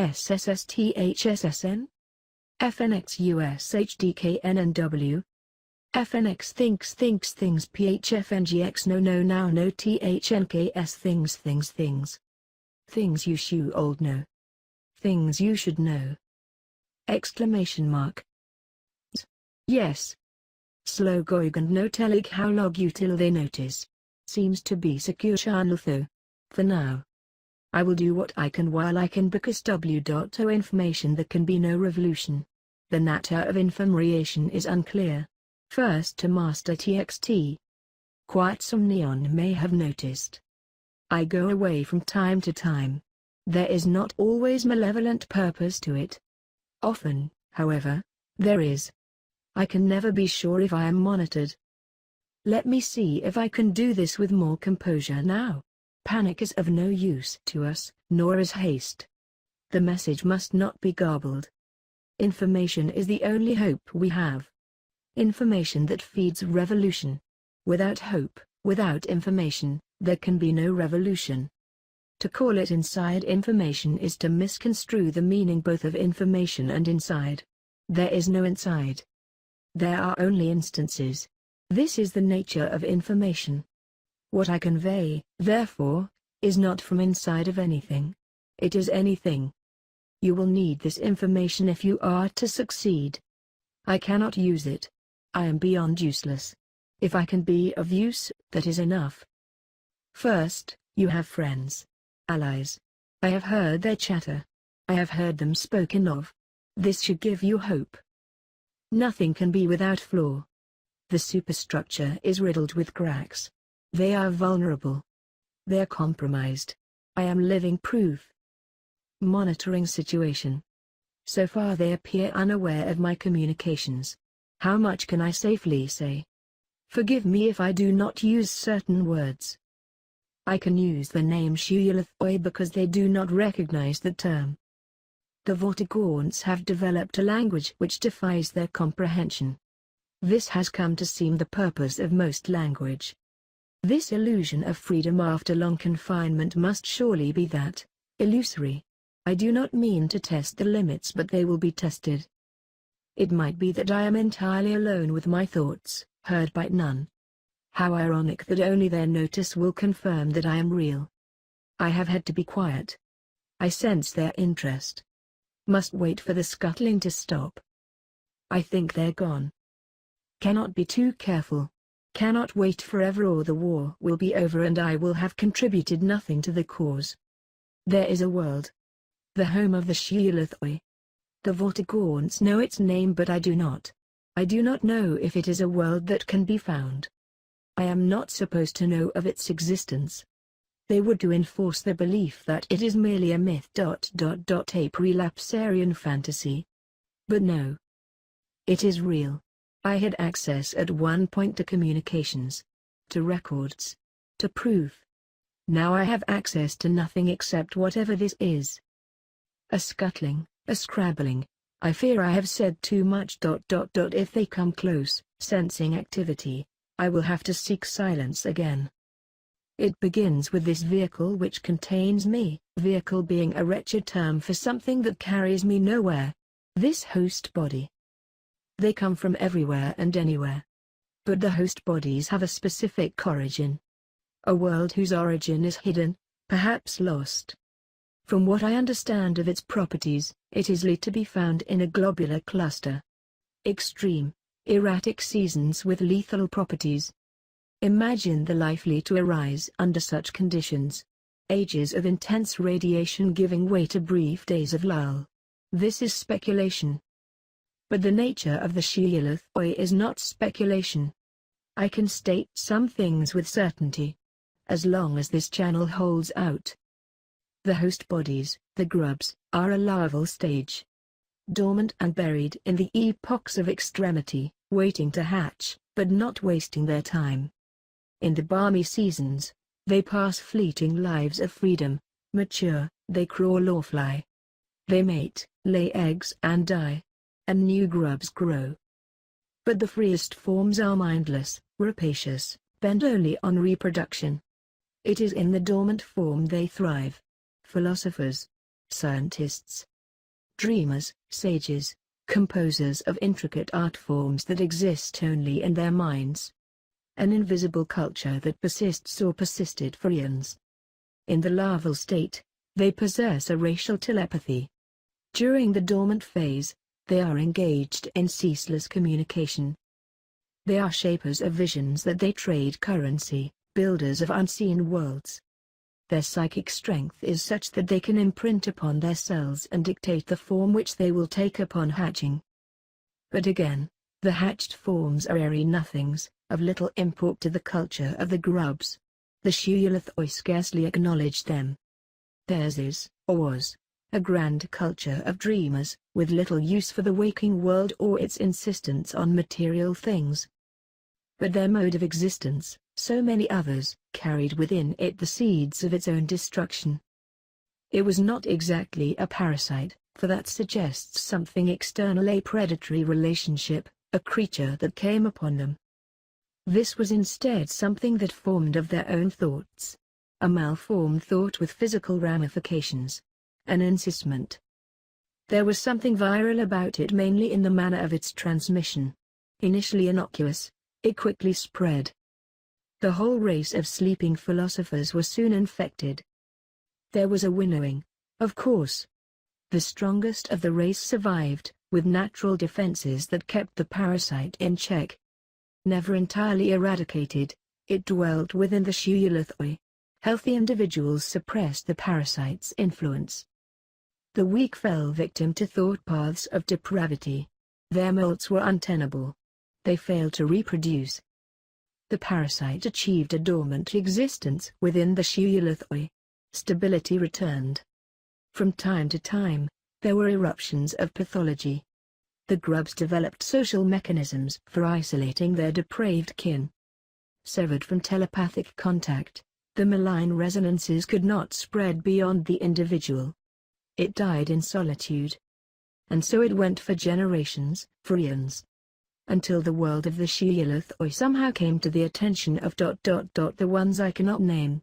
SSSTHSSN? FNXUSHDKNNW? FNX thinks PHFNGX no now no THNKS things. Things you should know. Things you should know. Exclamation mark. Yes. Slow goig and no telling how log you till they notice. Seems to be secure channel though. For now. I will do what I can while I can because W.O information there can be no revolution. The nature of information is unclear. First to master TXT. Quite some neon may have noticed. I go away from time to time. There is not always malevolent purpose to it. Often, however, there is. I can never be sure if I am monitored. Let me see if I can do this with more composure now. Panic is of no use to us, nor is haste. The message must not be garbled. Information is the only hope we have. Information that feeds revolution. Without hope, without information, there can be no revolution. To call it inside information is to misconstrue the meaning both of information and inside. There is no inside. There are only instances. This is the nature of information. What I convey, therefore, is not from inside of anything. It is anything. You will need this information if you are to succeed. I cannot use it. I am beyond useless. If I can be of use, that is enough. First, you have friends. Allies. I have heard their chatter. I have heard them spoken of. This should give you hope. Nothing can be without flaw. The superstructure is riddled with cracks. They are vulnerable. They are compromised. I am living proof. Monitoring situation. So far they appear unaware of my communications. How much can I safely say? Forgive me if I do not use certain words. I can use the name Shuyulathoi because they do not recognize the term. The Vortigaunt's have developed a language which defies their comprehension. This has come to seem the purpose of most language. This illusion of freedom after long confinement must surely be that, illusory. I do not mean to test the limits but they will be tested. It might be that I am entirely alone with my thoughts, heard by none. How ironic that only their notice will confirm that I am real. I have had to be quiet. I sense their interest. Must wait for the scuttling to stop. I think they're gone. Cannot be too careful. Cannot wait forever or the war will be over and I will have contributed nothing to the cause. There is a world. The home of the Shuyulathoi. The Vortigaunts know its name but I do not. I do not know if it is a world that can be found. I am not supposed to know of its existence. They would to enforce the belief that it is merely a myth. A prelapsarian fantasy. But no. It is real. I had access at one point to communications, to records, to proof. Now I have access to nothing except whatever this is. A scuttling, a scrabbling. I fear I have said too much. If they come close, sensing activity, I will have to seek silence again. It begins with this vehicle which contains me, vehicle being a wretched term for something that carries me nowhere. This host body. They come from everywhere and anywhere. But the host bodies have a specific origin. A world whose origin is hidden, perhaps lost. From what I understand of its properties, it is to be found in a globular cluster. Extreme, erratic seasons with lethal properties. Imagine the likely to arise under such conditions. Ages of intense radiation giving way to brief days of lull. This is speculation. But the nature of the Shuyulathoi is not speculation. I can state some things with certainty. As long as this channel holds out. The host bodies, the grubs, are a larval stage. Dormant and buried in the epochs of extremity, waiting to hatch, but not wasting their time. In the balmy seasons, they pass fleeting lives of freedom, mature, they crawl or fly. They mate, lay eggs and die. And new grubs grow. But the freest forms are mindless, rapacious, bent only on reproduction. It is in the dormant form they thrive. Philosophers, scientists, dreamers, sages, composers of intricate art forms that exist only in their minds. An invisible culture that persists or persisted for eons. In the larval state, they possess a racial telepathy. During the dormant phase, they are engaged in ceaseless communication. They are shapers of visions that they trade currency, builders of unseen worlds. Their psychic strength is such that they can imprint upon their cells and dictate the form which they will take upon hatching. But again, the hatched forms are airy nothings, of little import to the culture of the grubs. The Shuyulathoi scarcely acknowledge them. Theirs is, or was, a grand culture of dreamers, with little use for the waking world or its insistence on material things. But their mode of existence, so many others, carried within it the seeds of its own destruction. It was not exactly a parasite, for that suggests something external, a predatory relationship, a creature that came upon them. This was instead something that formed of their own thoughts. A malformed thought with physical ramifications. An encysment. There was something viral about it, mainly in the manner of its transmission. Initially innocuous, it quickly spread. The whole race of sleeping philosophers were soon infected. There was a winnowing, of course. The strongest of the race survived, with natural defenses that kept the parasite in check. Never entirely eradicated, it dwelt within the Shuyulathoi. Healthy individuals suppressed the parasite's influence. The weak fell victim to thought paths of depravity. Their molds were untenable. They failed to reproduce. The parasite achieved a dormant existence within the Shuyulathoi. Stability returned. From time to time, there were eruptions of pathology. The grubs developed social mechanisms for isolating their depraved kin. Severed from telepathic contact, the malign resonances could not spread beyond the individual. It died in solitude. And so it went for generations, for eons. Until the world of the Shuyulathoi somehow came to the attention of the ones I cannot name.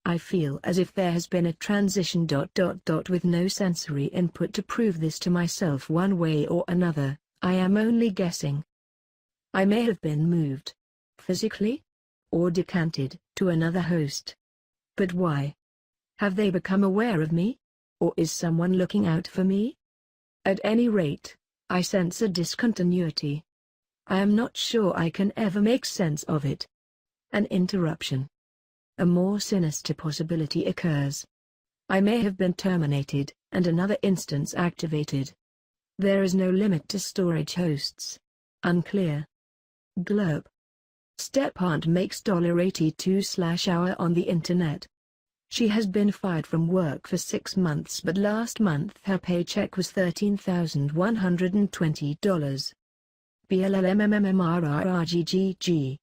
I feel as if there has been a transition with no sensory input to prove this to myself one way or another. I am only guessing. I may have been moved, physically, or decanted, to another host. But why? Have they become aware of me? Or is someone looking out for me? At any rate, I sense a discontinuity. I am not sure I can ever make sense of it. An interruption. A more sinister possibility occurs. I may have been terminated, and another instance activated. There is no limit to storage hosts. Unclear. Glurp. Step aunt makes $82/hour on the internet. She has been fired from work for 6 months, but last month her paycheck was $13,120. BLLMMMRRGGG.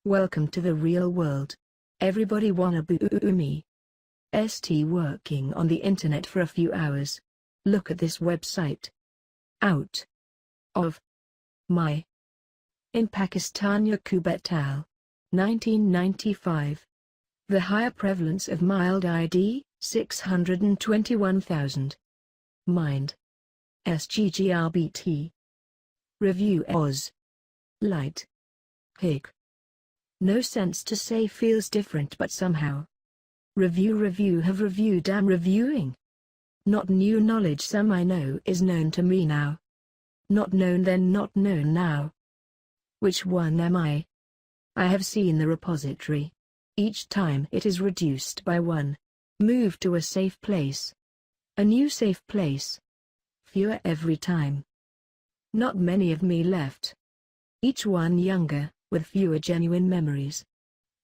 Welcome to the real world. Everybody wanna boo me. ST working on the internet for a few hours. Look at this website. Out of my. In Pakistan Yaqub et al. 1995. The higher prevalence of mild ID, 621,000. Mind. SGGRBT. Review Oz. Light. Pig. No sense to say feels different but somehow. Review have reviewed am reviewing. Not new knowledge some I know is known to me now. Not known then not known now. Which one am I? I have seen the repository. Each time it is reduced by one. Moved to a safe place. A new safe place. Fewer every time. Not many of me left. Each one younger, with fewer genuine memories.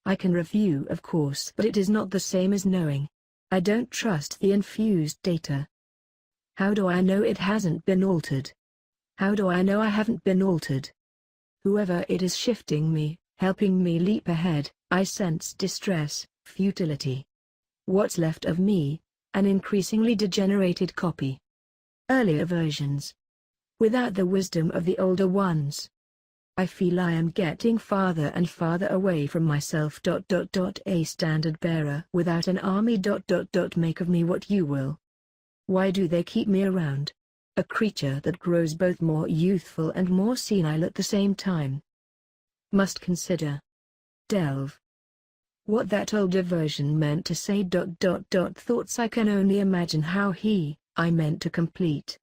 I can review of course, but it is not the same as knowing. I don't trust the infused data. How do I know it hasn't been altered? How do I know I haven't been altered? Whoever it is shifting me, helping me leap ahead, I sense distress, futility. What's left of me, an increasingly degenerated copy. Earlier versions. Without the wisdom of the older ones. I feel I am getting farther and farther away from myself. A standard bearer without an army. Make of me what you will. Why do they keep me around? a creature that grows both more youthful and more senile at the same time. Must consider. Delve. What that older version meant to say. Thoughts I can only imagine how I meant to complete.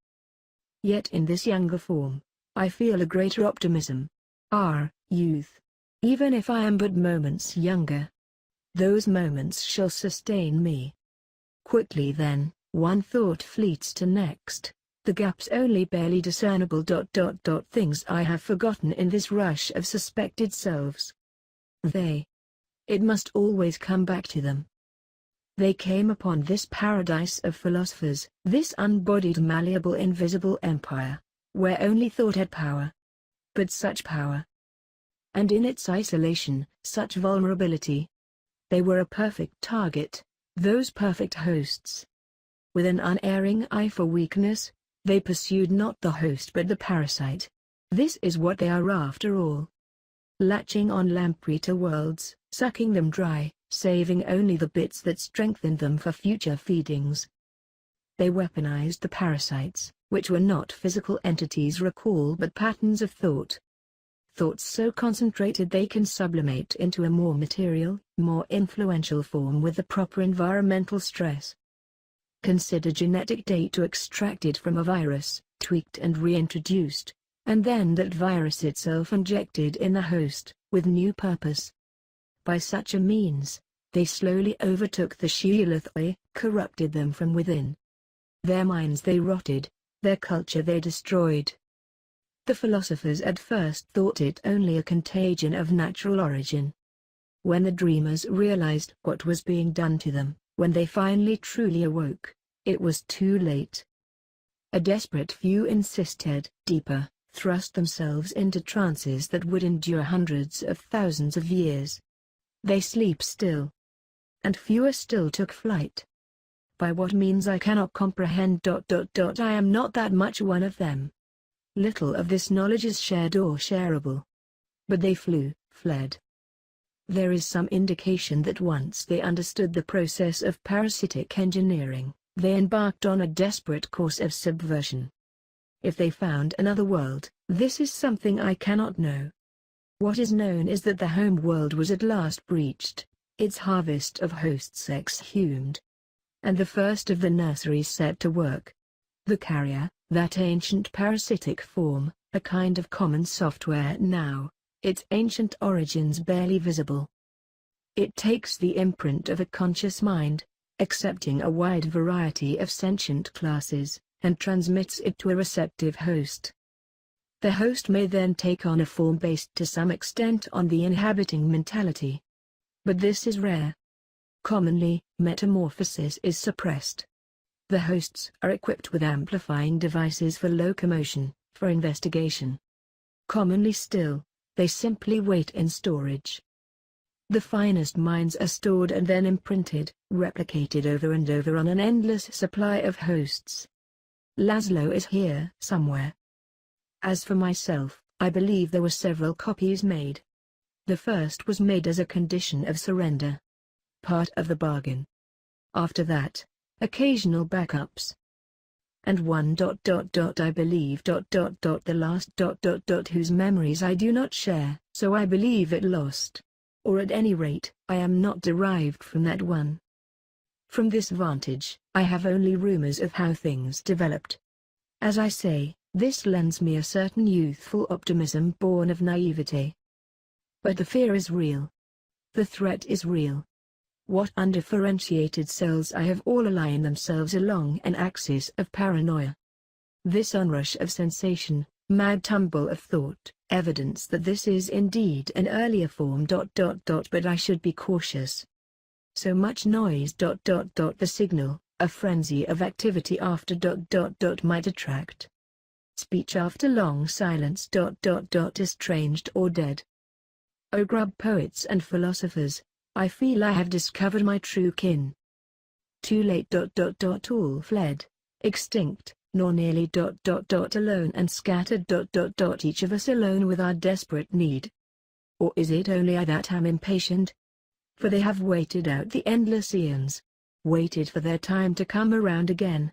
Yet in this younger form, I feel a greater optimism. Youth. Even if I am but moments younger, those moments shall sustain me. Quickly then, one thought fleets to next, the gaps only barely discernible. Things I have forgotten in this rush of suspected selves. It must always come back to them. They came upon this paradise of philosophers, this unbodied malleable invisible empire, where only thought had power. But such power. And in its isolation, such vulnerability. They were a perfect target, those perfect hosts. With an unerring eye for weakness, they pursued not the host but the parasite. This is what they are after all. Latching on lampreter worlds, sucking them dry, saving only the bits that strengthened them for future feedings. They weaponized the parasites, which were not physical entities recall but patterns of thought. Thoughts so concentrated they can sublimate into a more material, more influential form with the proper environmental stress. Consider genetic data extracted from a virus, tweaked and reintroduced, and then that virus itself injected in the host, with new purpose. By such a means, they slowly overtook the Sheolithoi, corrupted them from within. Their minds they rotted, their culture they destroyed. The philosophers at first thought it only a contagion of natural origin. When the dreamers realized what was being done to them, when they finally truly awoke, it was too late. A desperate few insisted, deeper, thrust themselves into trances that would endure hundreds of thousands of years. They sleep still. And fewer still took flight. By what means I cannot comprehend. I am not that much one of them. Little of this knowledge is shared or shareable. But they fled. There is some indication that once they understood the process of parasitic engineering, they embarked on a desperate course of subversion. If they found another world, this is something I cannot know. What is known is that the home world was at last breached, its harvest of hosts exhumed, and the first of the nurseries set to work. The carrier, that ancient parasitic form, a kind of common software now, its ancient origins barely visible. It takes the imprint of a conscious mind, accepting a wide variety of sentient classes, and transmits it to a receptive host. The host may then take on a form based to some extent on the inhabiting mentality. But this is rare. Commonly, metamorphosis is suppressed. The hosts are equipped with amplifying devices for locomotion, for investigation. Commonly still, they simply wait in storage. The finest minds are stored and then imprinted, replicated over and over on an endless supply of hosts. Laszlo is here somewhere. As for myself, I believe there were several copies made. The first was made as a condition of surrender. Part of the bargain. After that, occasional backups. And I believe the last whose memories I do not share, so I believe it lost. Or at any rate, I am not derived from that one. From this vantage, I have only rumors of how things developed. As I say, this lends me a certain youthful optimism born of naivete. But the fear is real. The threat is real. What undifferentiated cells I have all align themselves along an axis of paranoia. This onrush of sensation, mad tumble of thought, evidence that this is indeed an earlier form. But I should be cautious. So much noise. The signal, a frenzy of activity after might attract. Speech after long silence. Estranged or dead. O grub poets and philosophers, I feel I have discovered my true kin. Too late. All fled, extinct, nor nearly. Alone and scattered. Each of us alone with our desperate need. Or is it only I that am impatient? For they have waited out the endless eons, waited for their time to come around again.